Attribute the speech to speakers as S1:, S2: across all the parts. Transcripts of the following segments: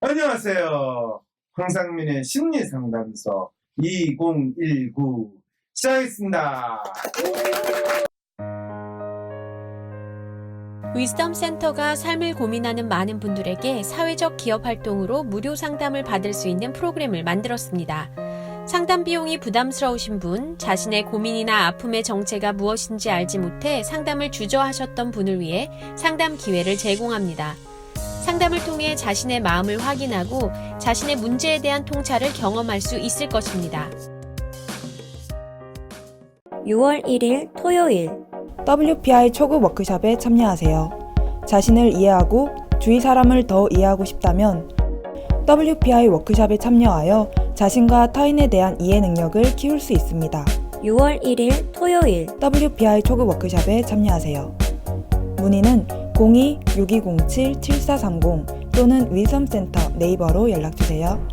S1: 안녕하세요. 황상민의 심리상담소 2019 시작하겠습니다.
S2: 위즈덤 센터가 삶을 고민하는 많은 분들에게 사회적 기업 활동으로 무료 상담을 받을 수 있는 프로그램을 만들었습니다. 상담 비용이 부담스러우신 분, 자신의 고민이나 아픔의 정체가 무엇인지 알지 못해 상담을 주저하셨던 분을 위해 상담 기회를 제공합니다. 상담을 통해 자신의 마음을 확인하고 자신의 문제에 대한 통찰을 경험할 수 있을 것입니다.
S3: 6월 1일 토요일
S4: WPI 초급 워크숍에 참여하세요. 자신을 이해하고 주위 사람을 더 이해하고 싶다면 WPI 워크숍에 참여하여 자신과 타인에 대한 이해 능력을 키울 수 있습니다.
S3: 6월 1일 토요일
S4: WPI 초급 워크숍에 참여하세요. 문의는 02-6207-7430 또는 위즈덤센터 네이버로 연락주세요.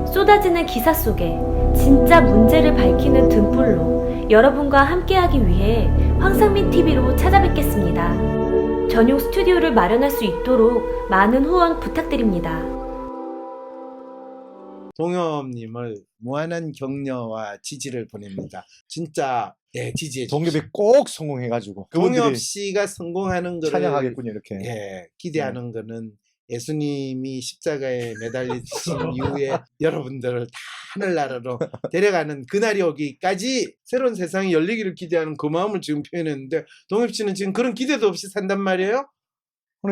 S5: 쏟아지는 기사 속에 진짜 문제를 밝히는 등불로 여러분과 함께하기 위해 황상민 TV로 찾아뵙겠습니다. 전용 스튜디오를 마련할 수 있도록 많은 후원 부탁드립니다.
S1: 동엽님을 무한한 격려와 지지를 보냅니다. 진짜 지지해 주십시오.
S6: 동엽이 꼭 성공해가지고
S1: 동엽
S6: 그분들이
S1: 씨가 성공하는 거를
S6: 찬양하겠군요. 이렇게.
S1: 기대하는 거는 예수님이 십자가에 매달리신 이후에 여러분들을 다 하늘나라로 데려가는 그날이 오기까지 새로운 세상이 열리기를 기대하는 그 마음을 지금 표현했는데, 동엽 씨는 지금 그런 기대도 없이 산단 말이에요?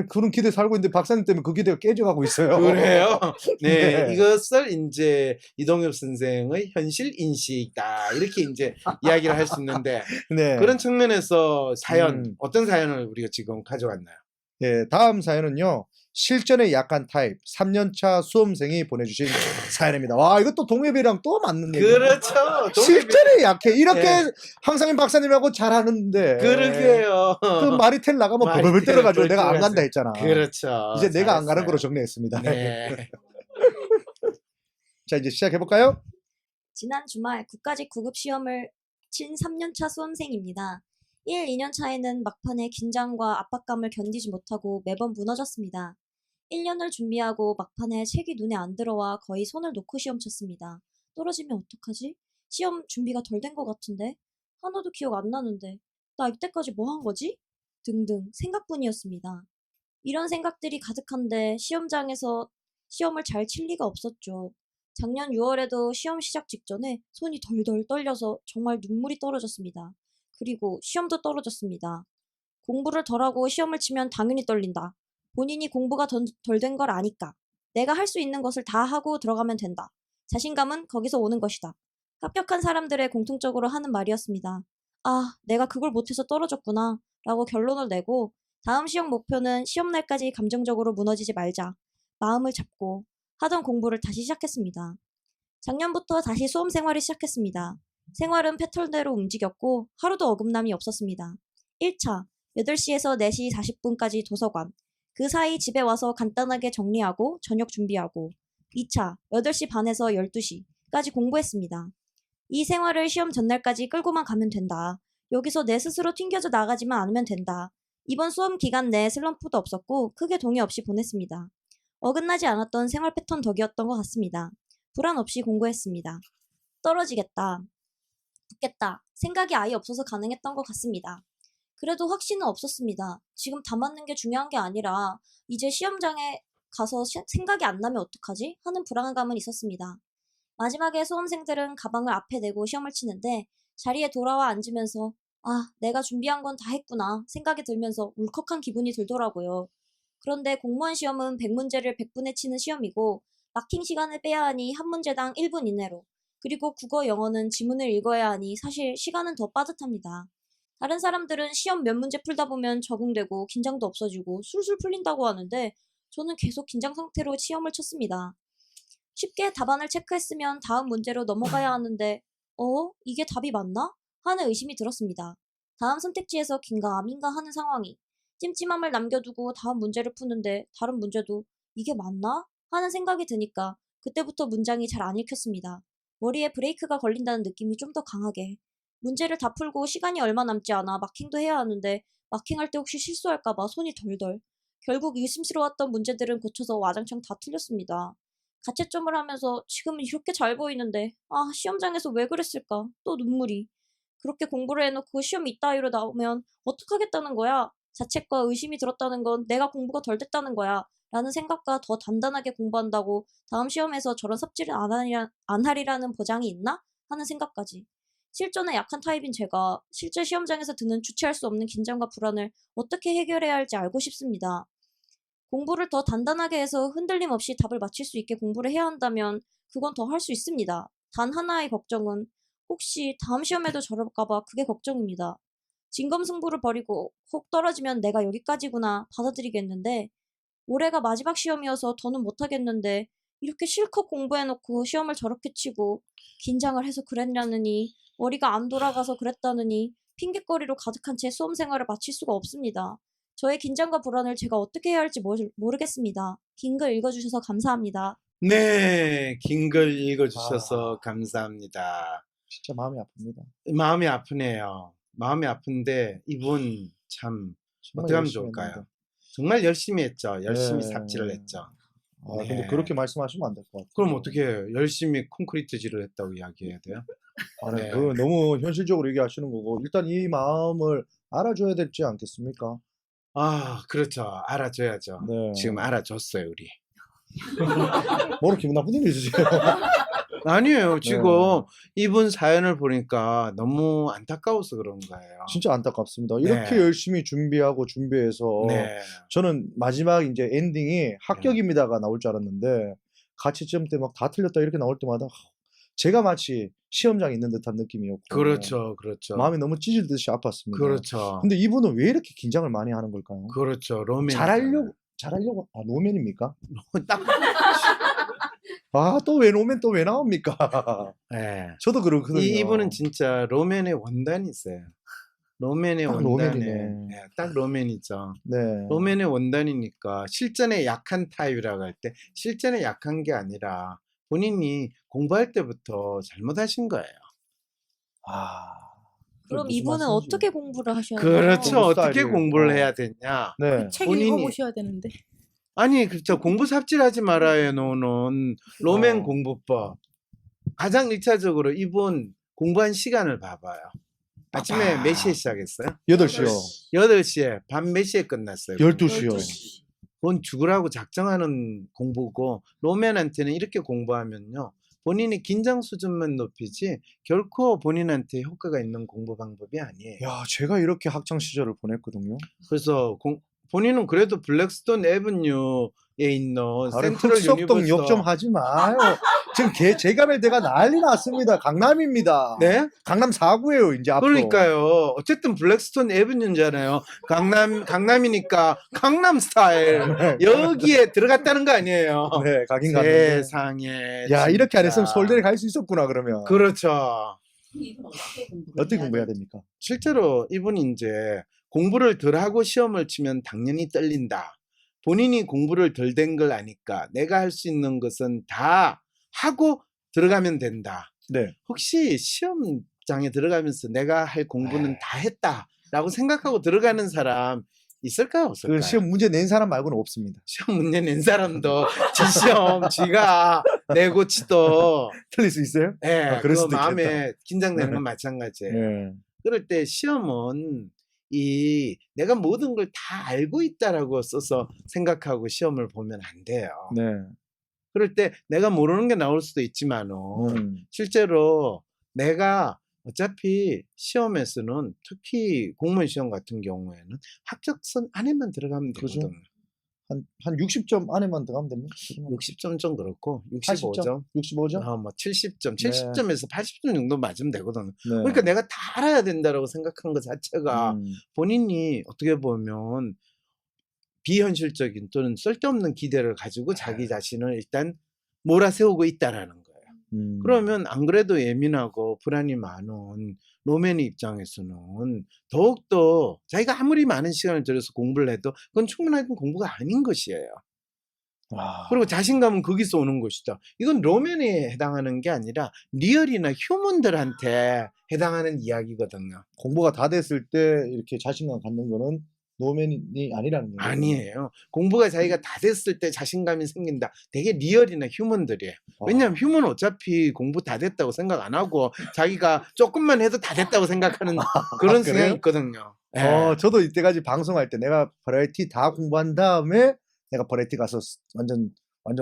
S6: 그런 기대 살고 있는데 박사님 때문에 그 기대가 깨져가고 있어요.
S1: 그래요? 네,
S6: 네.
S1: 이것을 이제 이동엽 선생의 현실 인식이다, 이렇게 이제 이야기를 할 수 있는데,
S6: 네.
S1: 그런 측면에서 사연, 어떤 사연을 우리가 지금 가져왔나요?
S6: 예, 다음 사연은요. 실전에 약한 타입 3년차 수험생이 보내주신 사연입니다. 와, 이것도 동엽이랑 또 맞는 얘기예요.
S1: 그렇죠.
S6: 실전에 약해. 이렇게
S1: 네.
S6: 황상민 박사님하고 잘하는데.
S1: 그러게요.
S6: 그 마리텔 나가면
S1: 마리텔
S6: 벌벌 때려가지고 내가 안
S1: 벌벌
S6: 간다 했잖아.
S1: 그렇죠.
S6: 이제 내가 안 가는
S1: 잘했어요.
S6: 거로 정리했습니다.
S1: 네.
S6: 자, 이제 시작해볼까요?
S3: 지난 주말 국가직 구급 시험을 친 3년차 수험생입니다. 1, 2년 차에는 막판에 긴장과 압박감을 견디지 못하고 매번 무너졌습니다. 1년을 준비하고 막판에 책이 눈에 안 들어와 거의 손을 놓고 시험 쳤습니다. 떨어지면 어떡하지? 시험 준비가 덜 된 것 같은데? 하나도 기억 안 나는데? 나 이때까지 뭐 한 거지? 등등 생각뿐이었습니다. 이런 생각들이 가득한데 시험장에서 시험을 잘 칠 리가 없었죠. 작년 6월에도 시험 시작 직전에 손이 덜덜 떨려서 정말 눈물이 떨어졌습니다. 그리고 시험도 떨어졌습니다. 공부를 덜하고 시험을 치면 당연히 떨린다. 본인이 공부가 덜 된 걸 아니까. 내가 할 수 있는 것을 다 하고 들어가면 된다. 자신감은 거기서 오는 것이다. 합격한 사람들의 공통적으로 하는 말이었습니다. 아, 내가 그걸 못해서 떨어졌구나 라고 결론을 내고 다음 시험 목표는 시험날까지 감정적으로 무너지지 말자. 마음을 잡고 하던 공부를 다시 시작했습니다. 작년부터 다시 수험 생활을 시작했습니다. 생활은 패턴대로 움직였고 하루도 어긋남이 없었습니다. 1차 8시에서 4시 40분까지 도서관, 그 사이 집에 와서 간단하게 정리하고 저녁 준비하고 2차 8시 반에서 12시까지 공부했습니다. 이 생활을 시험 전날까지 끌고만 가면 된다. 여기서 내 스스로 튕겨져 나가지만 않으면 된다. 이번 수험 기간 내 슬럼프도 없었고 크게 동요 없이 보냈습니다. 어긋나지 않았던 생활 패턴 덕이었던 것 같습니다. 불안 없이 공부했습니다. 떨어지겠다. 붙겠다. 생각이 아예 없어서 가능했던 것 같습니다. 그래도 확신은 없었습니다. 지금 다 맞는 게 중요한 게 아니라 이제 시험장에 가서 생각이 안 나면 어떡하지? 하는 불안감은 있었습니다. 마지막에 수험생들은 가방을 앞에 내고 시험을 치는데 자리에 돌아와 앉으면서 아, 내가 준비한 건 다 했구나 생각이 들면서 울컥한 기분이 들더라고요. 그런데 공무원 시험은 100문제를 100분에 치는 시험이고 마킹 시간을 빼야 하니 한 문제당 1분 이내로, 그리고 국어 영어는 지문을 읽어야 하니 사실 시간은 더 빠듯합니다. 다른 사람들은 시험 몇 문제 풀다 보면 적응되고 긴장도 없어지고 술술 풀린다고 하는데 저는 계속 긴장 상태로 시험을 쳤습니다. 쉽게 답안을 체크했으면 다음 문제로 넘어가야 하는데 이게 답이 맞나? 하는 의심이 들었습니다. 다음 선택지에서 긴가 아닌가 하는 상황이 찜찜함을 남겨두고 다음 문제를 푸는데 다른 문제도 이게 맞나? 하는 생각이 드니까 그때부터 문장이 잘 안 읽혔습니다. 머리에 브레이크가 걸린다는 느낌이 좀 더 강하게. 문제를 다 풀고 시간이 얼마 남지 않아 마킹도 해야 하는데 마킹할 때 혹시 실수할까봐 손이 덜덜. 결국 의심스러웠던 문제들은 고쳐서 와장창 다 틀렸습니다. 가채점을 하면서 지금은 이렇게 잘 보이는데 시험장에서 왜 그랬을까? 또 눈물이. 그렇게 공부를 해놓고 시험 이따위로 나오면 어떡하겠다는 거야? 자책과 의심이 들었다는 건 내가 공부가 덜 됐다는 거야. 라는 생각과 더 단단하게 공부한다고 다음 시험에서 저런 삽질을 안 하리라는 보장이 있나? 하는 생각까지. 실전에 약한 타입인 제가 실제 시험장에서 드는 주체할 수 없는 긴장과 불안을 어떻게 해결해야 할지 알고 싶습니다. 공부를 더 단단하게 해서 흔들림 없이 답을 맞힐 수 있게 공부를 해야 한다면 그건 더 할 수 있습니다. 단 하나의 걱정은 혹시 다음 시험에도 저럴까봐 그게 걱정입니다. 진검승부를 벌이고 혹 떨어지면 내가 여기까지구나 받아들이겠는데 올해가 마지막 시험이어서 더는 못하겠는데 이렇게 실컷 공부해놓고 시험을 저렇게 치고 긴장을 해서 그랬냐느니 머리가 안 돌아가서 그랬다느니 핑계거리로 가득한 채 수험 생활을 마칠 수가 없습니다. 저의 긴장과 불안을 제가 어떻게 해야 할지 모르겠습니다. 긴 글 읽어주셔서 감사합니다.
S1: 네, 긴 글 읽어주셔서 감사합니다.
S6: 진짜 마음이 아픕니다.
S1: 마음이 아프네요. 마음이 아픈데 이분 참
S6: 정말
S1: 어떻게 하면
S6: 열심히
S1: 좋을까요?
S6: 했는데.
S1: 정말 열심히 했죠. 열심히
S6: 네.
S1: 삽질을 했죠.
S6: 근데
S1: 네.
S6: 그렇게 말씀하시면 안 될 것 같아요.
S1: 그럼 어떻게 해요? 열심히 콘크리트질을 했다고 이야기해야 돼요?
S6: 아니,
S1: 네.
S6: 그 너무 현실적으로 얘기하시는 거고 일단 이 마음을 알아줘야 되지 않겠습니까?
S1: 그렇죠. 알아줘야죠.
S6: 네.
S1: 지금 알아줬어요, 우리.
S6: 뭐로 기분 나쁜 일이지 지금.
S1: 아니에요. 지금
S6: 네.
S1: 이분 사연을 보니까 너무 안타까워서 그런 거예요.
S6: 진짜 안타깝습니다. 이렇게
S1: 네.
S6: 열심히 준비해서
S1: 네.
S6: 저는 마지막 이제 엔딩이 합격입니다가 나올 줄 알았는데 가채점 때 막 다 틀렸다 이렇게 나올 때마다 제가 마치 시험장에 있는 듯한 느낌이었고
S1: 그렇죠. 그렇죠.
S6: 마음이 너무 찢을 듯이 아팠습니다.
S1: 그렇죠.
S6: 근데 이분은 왜 이렇게 긴장을 많이 하는 걸까요?
S1: 그렇죠. 로맨.
S6: 잘하려고 로맨입니까?
S1: 딱.
S6: 또 왜 로맨 또 왜 나옵니까?
S1: 네.
S6: 저도 그렇거든요.
S1: 이분은 진짜 로맨의 원단이 있어요. 로맨의
S6: 딱
S1: 원단에
S6: 로맨이네.
S1: 네, 딱 로맨이죠.
S6: 네.
S1: 로맨의 원단이니까 실전에 약한 타입이라고 할 때 실전에 약한 게 아니라 본인이 공부할 때부터 잘못하신 거예요.
S3: 그럼
S6: 무슨
S3: 이분은
S6: 말씀이지?
S3: 어떻게 공부를 하셔야 돼요?
S1: 그렇죠.
S6: 공부
S1: 어떻게
S6: 스타일이.
S1: 공부를 해야 되냐?
S6: 네.
S7: 책
S1: 본인이-
S7: 읽어보셔야 되는데.
S1: 아니 그렇죠. 공부 삽질하지 말아요. 노는 로맨
S6: 어.
S1: 공부법. 가장 1차적으로 이분 공부한 시간을 봐봐요. 아침에 몇 시에 시작했어요?
S6: 8시요.
S1: 8시에. 밤 몇 시에 끝났어요?
S6: 12시요.
S1: 그건 죽으라고 작정하는 공부고 로맨한테는 이렇게 공부하면요. 본인의 긴장 수준만 높이지 결코 본인한테 효과가 있는 공부 방법이 아니에요.
S6: 야, 제가 이렇게 학창 시절을 보냈거든요.
S1: 그래서 본인은 그래도 블랙스톤 애브뉴에 있는 센트럴
S6: 흑석동
S1: 유니버스
S6: 욕 좀 하지 마요. 지금 제가멜대가 난리 났습니다. 강남입니다.
S1: 네?
S6: 강남 4구예요, 이제 앞으로.
S1: 그러니까요. 어쨌든 블랙스톤 애브뉴잖아요. 강남이니까 강남 스타일 여기에 들어갔다는 거 아니에요.
S6: 네, 가긴 갔는데.
S1: 세상에.
S6: 야, 이렇게 안
S1: 진짜.
S6: 했으면 서울대를 갈 수 있었구나, 그러면.
S1: 그렇죠.
S6: 어떻게 공부해야 됩니까?
S1: 실제로 이분이 이제 공부를 덜 하고 시험을 치면 당연히 떨린다. 본인이 공부를 덜 된 걸 아니까 내가 할 수 있는 것은 다 하고 들어가면 된다.
S6: 네.
S1: 혹시 시험장에 들어가면서 내가 할 공부는 다 했다라고 생각하고 들어가는 사람 있을까요? 없을까요?
S6: 그 시험 문제 낸 사람 말고는 없습니다.
S1: 시험 문제 낸 사람도 지 시험 지가 내고 치도
S6: 틀릴 수 있어요?
S1: 예,
S6: 그럴
S1: 그
S6: 수도
S1: 마음에 긴장되는
S6: 네.
S1: 건 마찬가지예요.
S6: 네.
S1: 그럴 때 시험은 내가 모든 걸 다 알고 있다라고 써서 생각하고 시험을 보면 안 돼요.
S6: 네.
S1: 그럴 때 내가 모르는 게 나올 수도 있지만은 실제로 내가 어차피 시험에서는 특히 공무원 시험 같은 경우에는 합격선 안에만 들어가면
S6: 그죠.
S1: 되거든요.
S6: 한 60점 안에만 들어가면 됩니다.
S1: 60점 좀 그렇고
S6: 80점?
S1: 65점,
S6: 65점?
S1: 뭐 70점,
S6: 네.
S1: 70점에서 80점 정도 맞으면 되거든요.
S6: 네.
S1: 그러니까 내가 다 알아야 된다라고 생각하는 것 자체가
S6: 음.
S1: 본인이 어떻게 보면 비현실적인 또는 쓸데없는 기대를 가지고 자기 자신을 일단 몰아세우고 있다라는 거예요. 그러면 안 그래도 예민하고 불안이 많은 로맨의 입장에서는 더욱더 자기가 아무리 많은 시간을 들여서 공부를 해도 그건 충분한 공부가 아닌 것이에요. 그리고 자신감은 거기서 오는 것이다. 이건 로맨에 해당하는 게 아니라 리얼이나 휴먼들한테 해당하는 이야기거든요.
S6: 공부가 다 됐을 때 이렇게 자신감 갖는 거는 노맨이 아니라는 거예요.
S1: 아니에요. 공부가 자기가 다 됐을 때 자신감이 생긴다. 되게 리얼이나 휴먼들이에요. 왜냐하면 휴먼은 어차피 공부 다 됐다고 생각 안 하고 자기가 조금만 해도 다 됐다고 생각하는 그런
S6: 그래요?
S1: 성향이 있거든요. 예.
S6: 저도 이때까지 방송할 때 내가 버라이티 다 공부한 다음에 내가 버라이티 가서 완전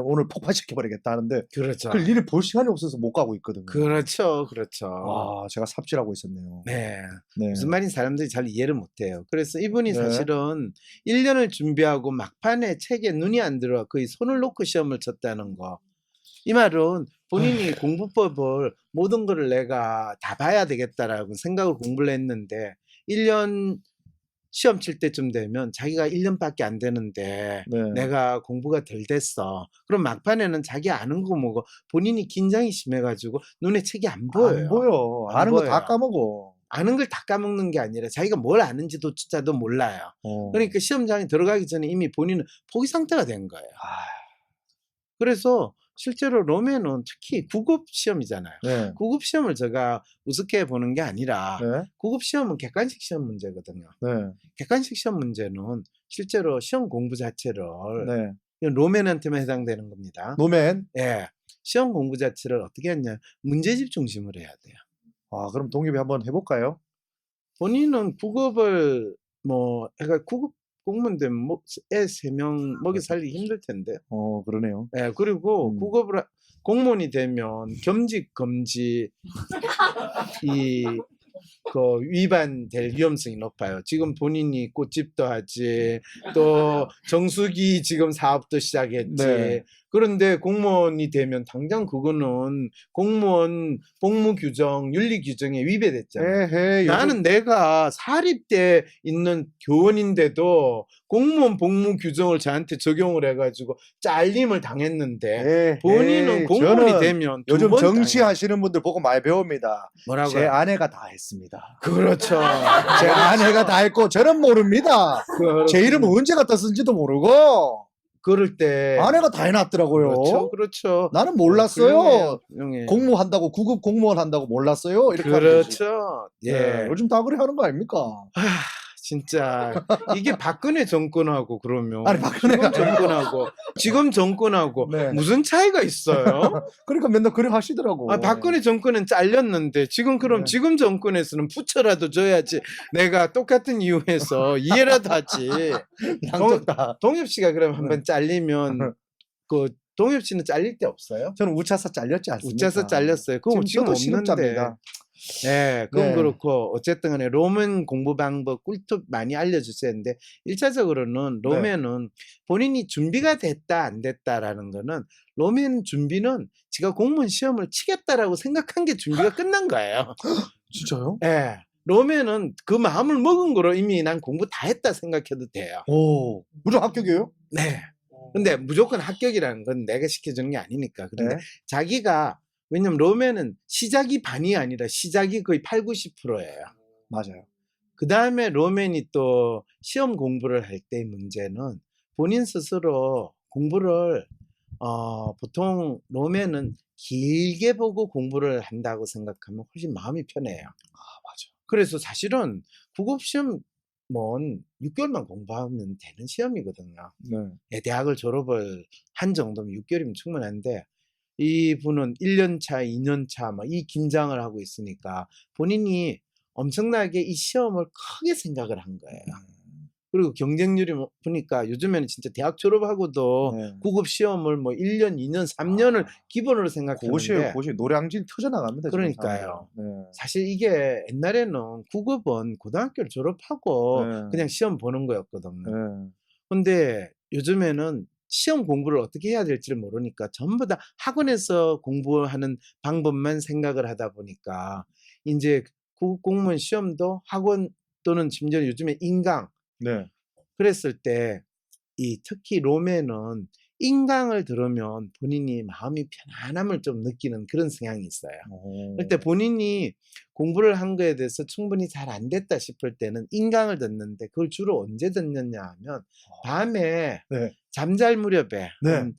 S6: 오늘 폭파시켜 버리겠다 하는데
S1: 그렇죠.
S6: 그 일을 볼 시간이 없어서 못 가고 있거든요.
S1: 그렇죠. 그렇죠.
S6: 제가 삽질하고 있었네요.
S1: 네.
S6: 네.
S1: 무슨 말인지 사람들이 잘 이해를 못해요. 그래서 이분이
S6: 네.
S1: 사실은 1년을 준비하고 막판에 책에 눈이 안 들어 거의 손을 놓고 시험을 쳤다는 거. 이 말은 본인이 공부법을 모든 거를 내가 다 봐야 되겠다라고 생각을 공부를 했는데 1년 시험 칠 때쯤 되면 자기가 1년밖에 안 되는데
S6: 네.
S1: 내가 공부가 덜 됐어. 그럼 막판에는 자기 아는 거 뭐고 본인이 긴장이 심해가지고 눈에 책이 안 보여요.
S6: 안 보여.
S1: 안
S6: 아는 거 다
S1: 보여요.
S6: 까먹어.
S1: 아는 걸 다 까먹는 게 아니라 자기가 뭘 아는지도 진짜도 몰라요. 그러니까 시험장에 들어가기 전에 이미 본인은 포기 상태가 된 거예요. 그래서 실제로 로맨은 특히 9급 시험이잖아요.
S6: 네.
S1: 9급 시험을 제가 우습게 보는 게 아니라
S6: 네.
S1: 9급 시험은 객관식 시험 문제거든요.
S6: 네.
S1: 객관식 시험 문제는 실제로 시험 공부 자체를
S6: 네.
S1: 이건 로맨한테만 해당되는 겁니다.
S6: 노맨.
S1: 예. 시험 공부 자체를 어떻게 했냐? 문제집 중심으로 해야 돼요.
S6: 그럼 동엽이 한번 해볼까요?
S1: 본인은 9급을 그러니까 9급 공무원 되면 애 3명 먹이 살리기 힘들 텐데.
S6: 그러네요.
S1: 예, 그리고 9급을 공무원이 되면 겸직 금지 위반될 위험성이 높아요. 지금 본인이 꽃집도 하지, 또 정수기 지금 사업도 시작했지.
S6: 네.
S1: 그런데 공무원이 되면 당장 그거는 공무원 복무 규정, 윤리 규정에 위배됐잖아요.
S6: 에헤이,
S1: 나는 내가 사립대 있는 교원인데도 공무원 복무 규정을 저한테 적용을 해가지고 잘림을 당했는데 본인은 공무원이 되면 두
S6: 요즘
S1: 번
S6: 정치하시는 분들 보고 많이 배웁니다.
S1: 뭐라고요?
S6: 제 아내가 다 했습니다.
S1: 그렇죠.
S6: 제 아내가 다 했고 저는 모릅니다. 제 이름 언제 갖다 쓴지도 모르고
S1: 그럴 때
S6: 아내가 다 해놨더라고요.
S1: 그렇죠, 그렇죠.
S6: 나는 몰랐어요.
S1: 훌륭해요.
S6: 공무한다고 9급 공무원 한다고 몰랐어요. 이렇게 하는 거지.
S1: 그렇죠. 예.
S6: 네, 요즘 다 그래 하는 거 아닙니까?
S1: 진짜 이게 박근혜 정권하고 그러면
S6: 아니, 박근혜가
S1: 지금 정권하고
S6: 네.
S1: 무슨 차이가 있어요?
S6: 그러니까 맨날 그래 하시더라고.
S1: 박근혜 정권은 잘렸는데 지금 그럼
S6: 네.
S1: 지금 정권에서는 부처라도 줘야지 내가 똑같은 이유에서 이해라도 하지.
S6: 양쪽 다.
S1: 동엽 씨가 그럼 한번 잘리면 그 동엽 씨는 잘릴 때 없어요?
S6: 저는 우차사 잘렸지 않습니까?
S1: 우차사 잘렸어요. 그거 지금
S6: 저도
S1: 없는데.
S6: 신업자입니다.
S1: 네, 그건
S6: 네.
S1: 그렇고 어쨌든 간에 로맨 공부 방법 꿀팁 많이 알려주셔야 하는데 1차적으로는 로맨은 본인이 준비가 됐다 안 됐다라는 거는 로맨 준비는 지가 공무원 시험을 치겠다라고 생각한 게 준비가 끝난 거예요.
S6: 진짜요?
S1: 네. 로맨은 그 마음을 먹은 거로 이미 난 공부 다 했다 생각해도 돼요.
S6: 오, 무조건 합격이에요?
S1: 네. 근데 무조건 합격이라는 건 내가 시켜주는 게 아니니까. 그런데
S6: 네.
S1: 자기가 왜냐면 로맨은 시작이 반이 아니라 시작이 거의 8, 90%예요.
S6: 맞아요.
S1: 그 다음에 로맨이 또 시험 공부를 할 때 문제는 본인 스스로 공부를 보통 로맨은 길게 보고 공부를 한다고 생각하면 훨씬 마음이 편해요.
S6: 맞아.
S1: 그래서 사실은 9급 시험 6개월만 공부하면 되는 시험이거든요.
S6: 네.
S1: 대학을 졸업을 한 정도면 6개월이면 충분한데 이분은 1년 차, 2년 차 이 긴장을 하고 있으니까 본인이 엄청나게 이 시험을 크게 생각을 한 거예요. 그리고 경쟁률이 보니까 요즘에는 진짜 대학 졸업하고도
S6: 네.
S1: 9급 시험을 1년, 2년, 3년을 기본으로 생각하는데
S6: 고시 노량진 터져나갑니다.
S1: 그러니까요.
S6: 네.
S1: 사실 이게 옛날에는 9급은 고등학교를 졸업하고
S6: 네.
S1: 그냥 시험 보는 거였거든요.
S6: 네.
S1: 근데 요즘에는 시험 공부를 어떻게 해야 될지를 모르니까 전부 다 학원에서 공부하는 방법만 생각을 하다 보니까 이제 공무원 시험도 학원 또는 심지어 요즘에 인강
S6: 네.
S1: 그랬을 때 특히 로맨은 인강을 들으면 본인이 마음이 편안함을 좀 느끼는 그런 성향이 있어요. 그때 본인이 공부를 한 거에 대해서 충분히 잘 안 됐다 싶을 때는 인강을 듣는데 그걸 주로 언제 듣느냐 하면 밤에
S6: 네.
S1: 잠잘 무렵에
S6: 네.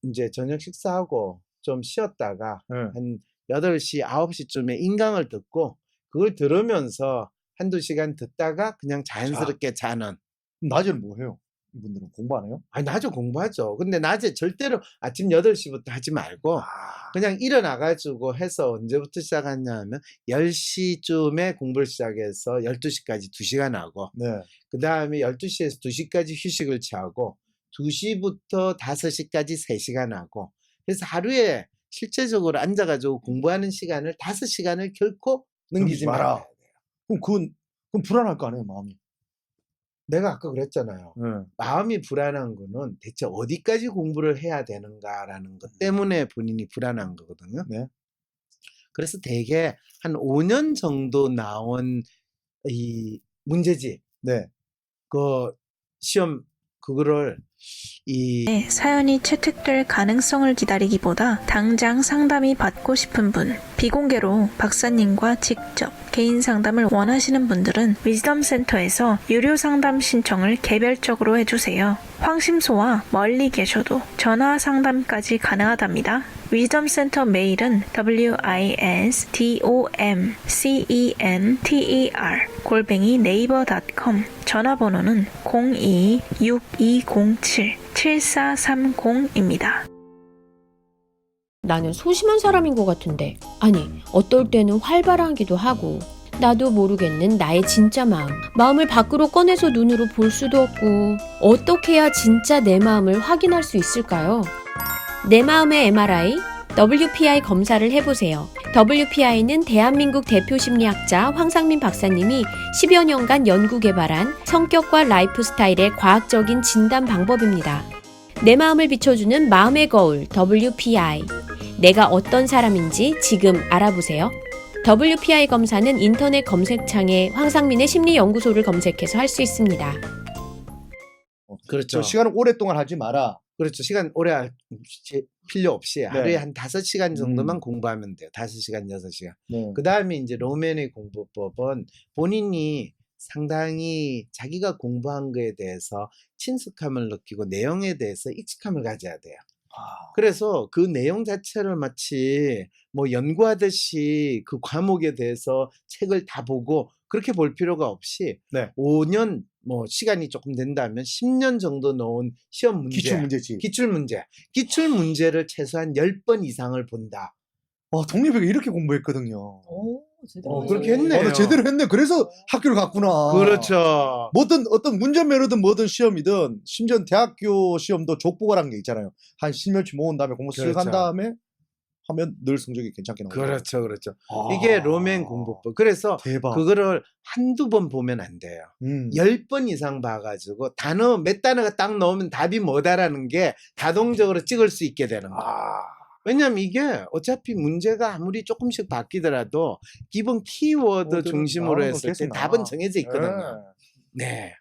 S1: 이제 저녁 식사하고 좀 쉬었다가
S6: 네.
S1: 한 8시, 9시쯤에 인강을 듣고 그걸 들으면서 한두 시간 듣다가 그냥 자연스럽게 자는
S6: 낮에는 뭐 해요? 이분들은 공부 안 해요?
S1: 아니, 낮에 공부하죠. 근데 낮에 절대로 아침 8시부터 하지 말고 그냥 일어나가지고 해서 언제부터 시작하냐 하면 10시쯤에 공부를 시작해서 12시까지 2시간 하고
S6: 네.
S1: 그 다음에 12시에서 2시까지 휴식을 취하고 2시부터 5시까지 3시간 하고 그래서 하루에 실제적으로 앉아가지고 공부하는 시간을 5시간을 결코 넘기지 말아야 돼요.
S6: 그럼 불안할 거 아니에요, 마음이.
S1: 내가 아까 그랬잖아요.
S6: 네.
S1: 마음이 불안한 거는 대체 어디까지 공부를 해야 되는가라는 것 때문에 본인이 불안한 거거든요.
S6: 네.
S1: 그래서 대개 한 5년 정도 나온 이 문제집,
S6: 네.
S1: 그 시험 그거를
S7: 사연이 채택될 가능성을 기다리기보다 당장 상담이 받고 싶은 분, 비공개로 박사님과 직접 개인 상담을 원하시는 분들은 위즈덤 센터에서 유료 상담 신청을 개별적으로 해주세요. 황심소와 멀리 계셔도 전화 상담까지 가능하답니다. 위즈덤 센터 메일은 wisdomcenter@naver.com, 전화번호는 02-6207-7430입니다.
S2: 나는 소심한 사람인 것 같은데, 아니, 어떨 때는 활발하기도 하고, 나도 모르겠는 나의 진짜 마음을 밖으로 꺼내서 눈으로 볼 수도 없고, 어떻게 해야 진짜 내 마음을 확인할 수 있을까요? 내 마음의 MRI, WPI 검사를 해보세요. WPI는 대한민국 대표 심리학자 황상민 박사님이 10여 년간 연구 개발한 성격과 라이프 스타일의 과학적인 진단 방법입니다. 내 마음을 비춰주는 마음의 거울 WPI. 내가 어떤 사람인지 지금 알아보세요. WPI 검사는 인터넷 검색창에 황상민의 심리연구소를 검색해서 할 수 있습니다.
S1: 그렇죠.
S6: 시간을 오랫동안 하지 마라.
S1: 그렇죠. 시간 오래 할 필요 없이 하루에 한 5시간 정도만
S6: 음.
S1: 공부하면 돼요. 5시간, 6시간.
S6: 네.
S1: 그 다음에 이제 로맨의 공부법은 본인이 상당히 자기가 공부한 거에 대해서 친숙함을 느끼고 내용에 대해서 익숙함을 가져야 돼요. 그래서 그 내용 자체를 마치 뭐 연구하듯이 그 과목에 대해서 책을 다 보고 그렇게 볼 필요가 없이
S6: 네.
S1: 5년 뭐 시간이 조금 된다면 10년 정도 넣은 시험 문제, 기출 문제를 최소한 10번 이상을 본다.
S6: 독립이가 이렇게 공부했거든요.
S1: 그렇게 했네요.
S6: 나 제대로 했네. 그래서 학교를 갔구나.
S1: 그렇죠.
S6: 뭐든 어떤 운전면허든 뭐든 시험이든 심지어 대학교 시험도 족보가라는 게 있잖아요. 한 10년치 모은 다음에 공부 쓱 한
S1: 그렇죠.
S6: 다음에 하면 늘 성적이 괜찮게 나오고.
S1: 그렇죠. 이게 로맨 공부법. 그래서
S6: 대박.
S1: 그거를 한두 번 보면 안 돼요. 10번 이상 봐가지고 단어 몇 단어가 딱 나오면 답이 뭐다라는 게 자동적으로 찍을 수 있게 되는 거예요. 왜냐면 이게 어차피 문제가 아무리 조금씩 바뀌더라도 기본 키워드 중심으로 했을 때 답은 정해져 있거든요. 네.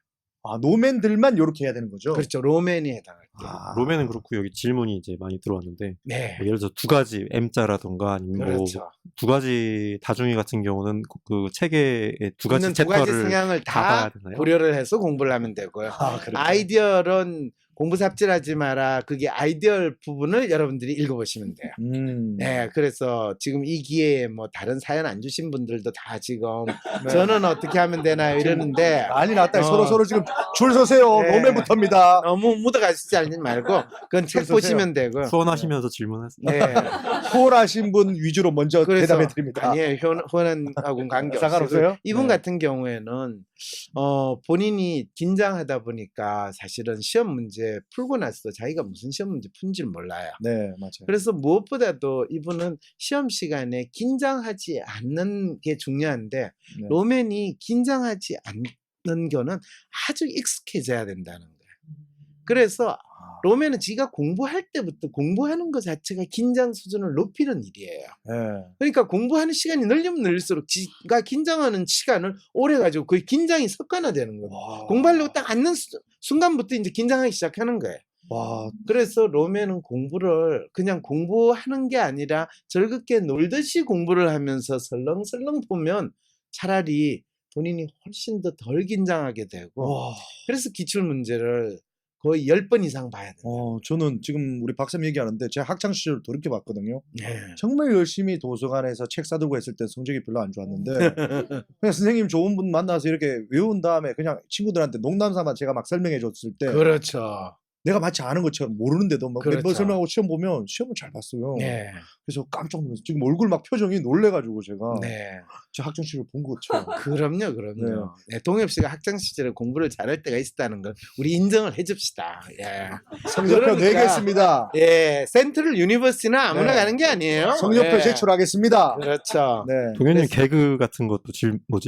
S6: 노맨들만 이렇게 해야 되는 거죠.
S1: 그렇죠. 로맨이 해당할 때.
S8: 로맨은 그렇고 여기 질문이 이제 많이 들어왔는데
S1: 네.
S8: 예를 들어서 두 가지 M자라던가 아니면
S1: 그렇죠.
S8: 뭐 두 가지 다중이 같은 경우는 그 책의 두 가지
S1: 있는 두 가지
S8: 챕터를
S1: 성향을
S8: 다 봐야
S1: 다
S8: 되나요?
S1: 고려를 해서 공부를 하면 되고요.
S6: 그렇죠.
S1: 아이디얼은 공부 삽질하지 마라. 그게 아이디얼 부분을 여러분들이 읽어보시면 돼요. 네, 그래서 지금 이 기회에 뭐 다른 사연 안 주신 분들도 다 지금 저는 어떻게 하면 되나요? 이러는데
S6: 난리 났다. 서로 지금 줄 서세요.
S1: 네.
S6: 로맨부터입니다.
S1: 너무 묻어가시지 않지 말고 그건 책
S6: 줄 서세요.
S1: 보시면 되고요.
S8: 후원하시면서 질문하세요.
S1: 네.
S6: 후원하신 분 위주로 먼저
S1: 그래서
S6: 대답해 드립니다.
S1: 아니에요. 후원하고는 관계없어요.
S6: 상관없어요?
S1: 이분
S6: 네.
S1: 같은 경우에는 본인이 긴장하다 보니까 사실은 시험 문제 풀고 나서 자기가 무슨 시험 문제 푼지를 몰라요.
S6: 네, 맞아요.
S1: 그래서 무엇보다도 이분은 시험 시간에 긴장하지 않는 게 중요한데
S6: 네.
S1: 로맨이 긴장하지 않는 거는 아주 익숙해져야 된다는 거예요. 그래서 로맨은 지가 공부할 때부터 공부하는 것 자체가 긴장 수준을 높이는 일이에요.
S6: 네.
S1: 그러니까 공부하는 시간이 늘리면 늘릴수록 지가 긴장하는 시간을 오래 가지고 거의 긴장이 습관화되는 거예요. 공부하려고 딱 앉는 순간부터 이제 긴장하기 시작하는 거예요.
S6: 와,
S1: 그래서 로맨은 공부를 그냥 공부하는 게 아니라 즐겁게 놀듯이 공부를 하면서 설렁설렁 보면 차라리 본인이 훨씬 더 덜 긴장하게 되고 그래서 기출 문제를 거의 10번 이상 봐야 돼요.
S6: 저는 지금 우리 박사님 얘기하는데 제 학창 시절 돌이켜 봤거든요.
S1: 네.
S6: 정말 열심히 도서관에서 책 사들고 했을 때 성적이 별로 안 좋았는데 그냥 선생님 좋은 분 만나서 이렇게 외운 다음에 그냥 친구들한테 농담 삼아 제가 막 설명해 줬을 때
S1: 그렇죠.
S6: 내가 마치 아는 것처럼 모르는데도 막 멤버
S1: 그렇죠.
S6: 설명하고 시험 보면 시험을 잘 봤어요.
S1: 네.
S6: 그래서 깜짝 놀랐어요. 지금 얼굴 막 표정이 놀래가지고 제가
S1: 네.
S6: 제 학창 시절 본 것처럼.
S1: 그럼요. 네, 동엽 씨가 학창 시절에 공부를 잘할 때가 있었다는 걸 우리 인정을 해줍시다. 예.
S6: 성적표
S1: 그러니까,
S6: 내겠습니다.
S1: 예, 센트럴 유니버시나 아무나
S6: 네.
S1: 가는 게 아니에요.
S6: 성적표
S1: 예.
S6: 제출하겠습니다.
S1: 그렇죠.
S6: 네.
S8: 동현님 개그 같은 것도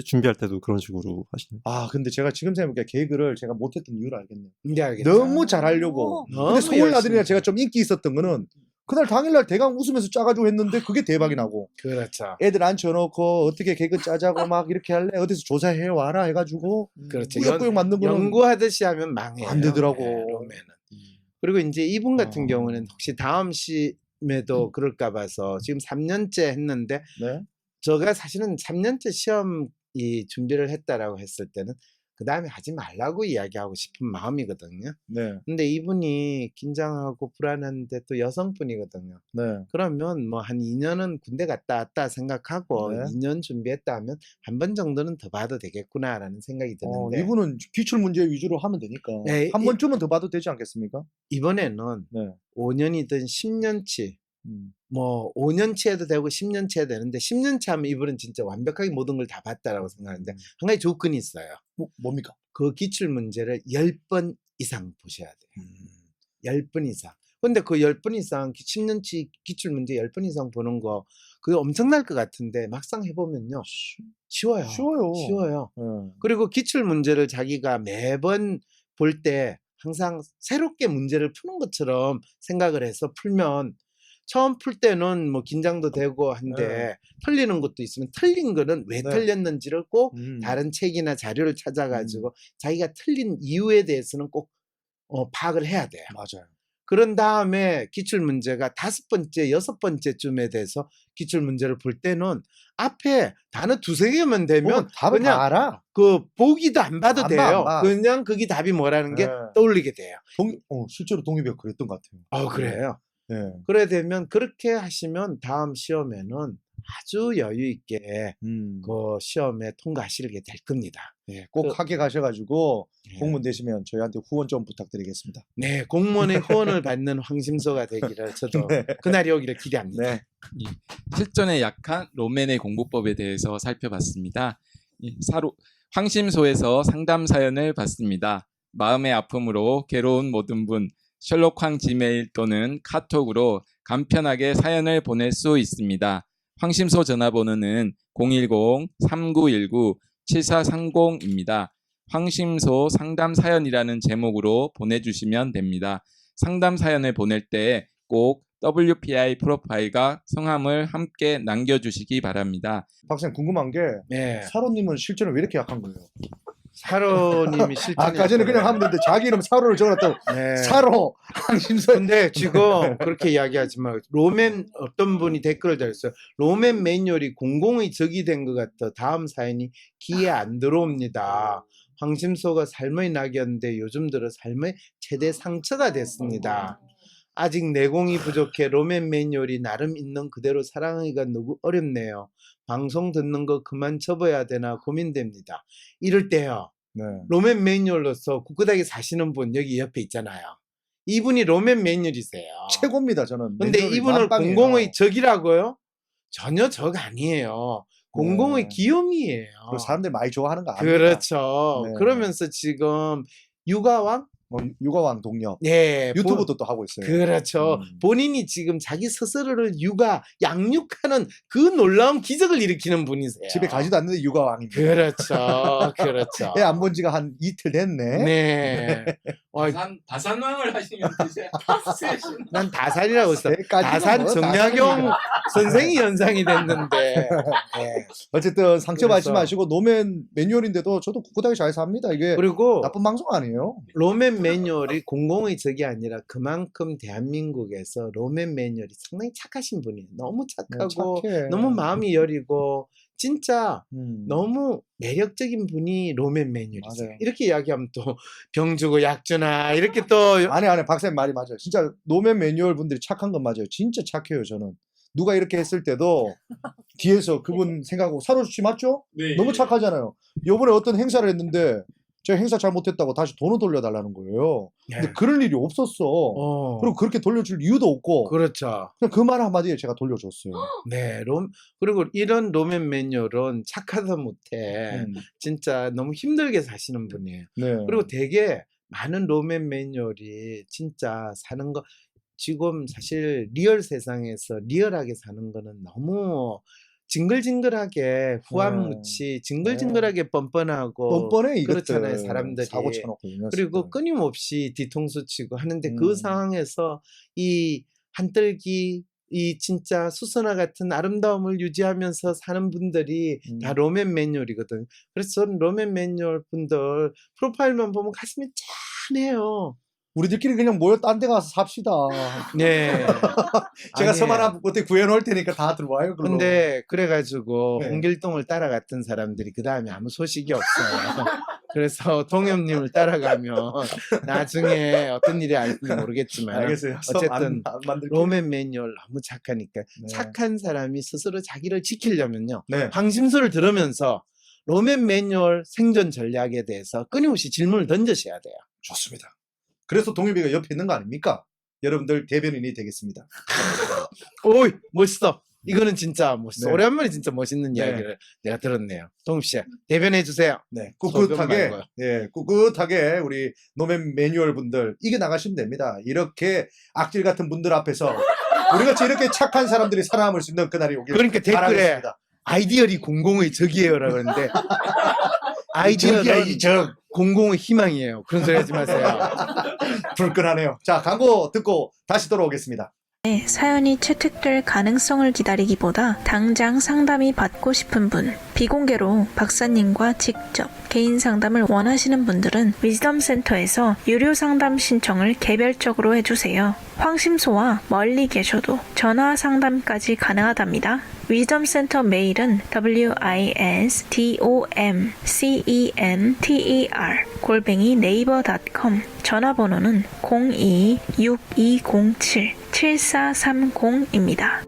S8: 준비할 때도 그런 식으로 하시나요?
S6: 근데 제가 지금 생각해보니까 개그를 제가 못했던 이유를 알겠네요.
S1: 이제 알겠죠.
S6: 너무 잘하려고. 근데 소문 나들이나 제가 좀 인기 있었던 거는 그날 당일날 대강 웃으면서 짜가지고 했는데 그게 대박이 나고
S1: 그렇죠.
S6: 애들 앉혀놓고 어떻게 개그 짜자고 막 이렇게 할래? 어디서 조사해 와라 해가지고
S1: 그렇죠.
S6: 꾸역꾸역 만든 거는
S1: 연구하듯이 하면 망해요.
S6: 안 되더라고.
S1: 네, 롬에는. 그리고 이제 이분 같은 경우는 혹시 다음 시험에도 그럴까 봐서 지금 3년째 했는데
S6: 네.
S1: 제가 사실은 3년째 시험 이 준비를 했다라고 했을 때는 그 다음에 하지 말라고 이야기하고 싶은 마음이거든요.
S6: 네.
S1: 근데 이분이 긴장하고 불안한데 또 여성분이거든요.
S6: 네.
S1: 그러면 뭐 한 2년은 군대 갔다 왔다 생각하고
S6: 네.
S1: 2년 준비했다 하면 한 번 정도는 더 봐도 되겠구나라는 생각이 드는데
S6: 이분은 기출 문제 위주로 하면 되니까
S1: 네,
S6: 한 번쯤은 더 봐도 되지 않겠습니까?
S1: 이번에는
S6: 네.
S1: 5년이든 10년치
S6: 음.
S1: 뭐 5년치 해도 되고 10년치 해도 되는데 10년치 하면 이분은 진짜 완벽하게 모든 걸 다 봤다라고 생각하는데 한 가지 조건이 있어요.
S6: 뭡니까?
S1: 그 기출 문제를 10번 이상 보셔야 돼요. 10번 이상. 근데 그 10번 이상 10년치 기출 문제 10번 이상 보는 거 그게 엄청날 것 같은데 막상 해보면요. 쉬워요. 쉬워요.
S6: 네.
S1: 그리고 기출 문제를 자기가 매번 볼 때 항상 새롭게 문제를 푸는 것처럼 생각을 해서 풀면 처음 풀 때는 뭐 긴장도 되고 한데 틀리는 것도 있으면 틀린 거는 왜
S6: 네.
S1: 틀렸는지를 꼭
S6: 음.
S1: 다른 책이나 자료를 찾아가지고 자기가 틀린 이유에 대해서는 꼭 파악을 해야 돼요.
S6: 맞아요.
S1: 그런 다음에 기출 문제가 5번째, 6번째쯤에 돼서 기출 문제를 볼 때는 앞에 단어 2-3개만 되면
S6: 답을
S1: 그냥
S6: 다 알아.
S1: 그 보기도 안 봐도
S6: 안 봐,
S1: 돼요.
S6: 안 봐.
S1: 그냥 그게 답이 뭐라는 게
S6: 네.
S1: 떠올리게 돼요.
S6: 실제로 동엽이가 그랬던 것 같아요.
S1: 그래요.
S6: 네.
S1: 그래 되면 그렇게 하시면 다음 시험에는 아주 여유 있게 그 시험에 통과하시게 될 겁니다.
S6: 네, 꼭 학교 가셔가지고
S1: 네.
S6: 공무원 되시면 저희한테 후원 좀 부탁드리겠습니다.
S1: 네, 공무원의 후원을 받는 황심소가 되기를 저도
S6: 네.
S1: 그날이 오기를 기대합니다.
S6: 네.
S9: 실전에 약한 로맨의 공부법에 대해서 살펴봤습니다. 황심소에서 상담 사연을 받습니다. 마음의 아픔으로 괴로운 모든 분 셜록황 지메일 또는 카톡으로 간편하게 사연을 보낼 수 있습니다. 황심소 전화번호는 010-3919-7430입니다. 황심소 상담 사연이라는 제목으로 보내주시면 됩니다. 상담 사연을 보낼 때 꼭 WPI 프로파일과 성함을 함께 남겨주시기 바랍니다.
S6: 박사님 궁금한 게
S1: 네.
S6: 사로님은 실제로 왜 이렇게 약한 거예요?
S1: 사로님이 실제
S6: 아까 전에 그냥 하면 되는데 자기 이름 사로를 적어놨다고
S1: 네.
S6: 사로 황심소.
S1: 근데 지금 그렇게 이야기하지 말고 로맨 어떤 분이 댓글을 달았어요. 로맨 매뉴얼이 공공의 적이 된 것 같아 다음 사연이 귀에 안 들어옵니다. 황심소가 삶의 낙이었는데 요즘 들어 삶의 최대 상처가 됐습니다. 아직 내공이 부족해 로맨 매뉴얼이 나름 있는 그대로 사랑하기가 너무 어렵네요. 방송 듣는 거 그만 접어야 되나 고민됩니다. 이럴 때요.
S6: 네.
S1: 로맨 매뉴얼로서 굳굳하게 사시는 분 여기 옆에 있잖아요. 이분이 로맨 매뉴얼이세요.
S6: 최고입니다 저는.
S1: 근데
S6: 매뉴얼이
S1: 이분을
S6: 만빵이에요.
S1: 공공의 적이라고요? 전혀 적 아니에요. 공공의
S6: 네.
S1: 기염이에요.
S6: 그리고 사람들이 많이 좋아하는 거 아닙니까?
S1: 그렇죠.
S6: 네.
S1: 그러면서 지금 육아왕?
S6: 육아왕 동력.
S1: 네.
S6: 유튜브도 또 하고 있어요.
S1: 그렇죠. 본인이 지금 자기 스스로를 양육하는 그 놀라운 기적을 일으키는 분이세요.
S6: 집에 가지도 않는데 육아왕입니다.
S1: 그렇죠. 그렇죠.
S6: 애 안 본 지가 한 이틀 됐네.
S1: 네.
S9: 다산왕을 하시면 되세요.
S1: 난 다산이라고 했어.
S6: 애까지는
S1: 다산
S6: 뭐
S1: 정약용
S6: 다산이야.
S1: 선생이 연상이 됐는데. 네.
S6: 어쨌든 상처받지
S1: 그래서-
S6: 마시고 노맨 매뉴얼인데도 저도 꿋꿋하게 잘 삽니다. 이게
S1: 그리고
S6: 나쁜 방송 아니에요.
S1: 로맨 매뉴얼이 공공의 적이 아니라 그만큼 대한민국에서 로맨 매뉴얼이 상당히 착하신 분이에요. 너무 착하고
S6: 착해.
S1: 너무 마음이 여리고 진짜 너무 매력적인 분이 로맨 매뉴얼이세요.
S6: 맞아요.
S1: 이렇게 이야기하면 또 병주고 약주나 이렇게 또
S6: 아니 박사님 말이 맞아요. 진짜 노맨 매뉴얼 분들이 착한 건 맞아요. 진짜 착해요. 저는 누가 이렇게 했을 때도 뒤에서 그분 생각하고 사로주치 맞죠?
S9: 네.
S6: 너무 착하잖아요. 요번에 어떤 행사를 했는데 제가 행사 잘못했다고 다시 돈을 돌려달라는 거예요. 근데
S1: 네.
S6: 그럴 일이 없었어. 그리고 그렇게 돌려줄 이유도 없고
S1: 그렇죠.
S6: 그냥 그 말 한마디에 제가 돌려줬어요.
S1: 네, 그리고 이런 로맨 매뉴얼은 착하다 못해 진짜 너무 힘들게 사시는 분이에요.
S6: 네.
S1: 그리고 되게 많은 로맨 매뉴얼이 진짜 사는 거 지금 사실 리얼 세상에서 리얼하게 사는 거는 너무 징글징글하게 후안무치 징글징글하게 뻔뻔하고
S6: 뻔뻔해 이것들.
S1: 그렇잖아요, 사람들이.
S6: 사고 쳐놓고 이랬을
S1: 그리고
S6: 때.
S1: 끊임없이 뒤통수 치고 하는데 그 상황에서 이 한떨기 이 진짜 수선화 같은 아름다움을 유지하면서 사는 분들이 다 로맨 매뉴얼이거든. 그래서 저는 로맨 매뉴얼 분들 프로파일만 보면 가슴이 짠해요.
S6: 우리들끼리 그냥 모여 딴 데 가서 삽시다.
S1: 네.
S6: 제가 섬
S1: 아니에요.
S6: 하나 어떻게 구해놓을 테니까 다 들어와요. 그걸로.
S1: 근데 그래가지고
S6: 네.
S1: 홍길동을 따라갔던 사람들이 그 다음에 아무 소식이 없어요. 그래서 동엽님을 따라가면 나중에 어떤 일이 알지 모르겠지만
S6: 알겠어요.
S1: 어쨌든
S6: 안 만들게요.
S1: 로맨 매뉴얼 너무 착하니까
S6: 네.
S1: 착한 사람이 스스로 자기를 지키려면요.
S6: 네.
S1: 황심소를 들으면서 로맨 매뉴얼 생존 전략에 대해서 끊임없이 질문을 던져셔야 돼요.
S6: 좋습니다. 그래서 동엽이가 옆에 있는 거 아닙니까? 여러분들 대변인이 되겠습니다.
S1: 오이 멋있어. 이거는 진짜 멋있어.
S6: 네.
S1: 오랜만에 진짜 멋있는
S6: 네.
S1: 이야기를 내가 들었네요. 동엽 씨 대변해 주세요.
S6: 네,
S1: 소변
S6: 꿋꿋하게,
S1: 말고요.
S6: 예, 꿋꿋하게 우리 노맨 매뉴얼 분들 이겨 나가시면 됩니다. 이렇게 악질 같은 분들 앞에서 우리같이 이렇게 착한 사람들이 살아남을 수 있는 그날이 오길
S1: 그러니까 댓글에
S6: 바라겠습니다.
S1: 아이디얼이 공공의 적이에요라고 그러는데 아이디얼은
S6: 적이야, 이 적.
S1: 공공의 희망이에요. 그런 소리 하지 마세요.
S6: 불끈하네요. 자, 광고 듣고 다시 돌아오겠습니다.
S7: 사연이 채택될 가능성을 기다리기보다 당장 상담이 받고 싶은 분, 비공개로 박사님과 직접 개인 상담을 원하시는 분들은 위즈덤 센터에서 유료 상담 신청을 개별적으로 해주세요. 황심소와 멀리 계셔도 전화 상담까지 가능하답니다. 위즈덤 센터 메일은 wisdomcenter@naver.com, 전화번호는 02-6207-7430입니다.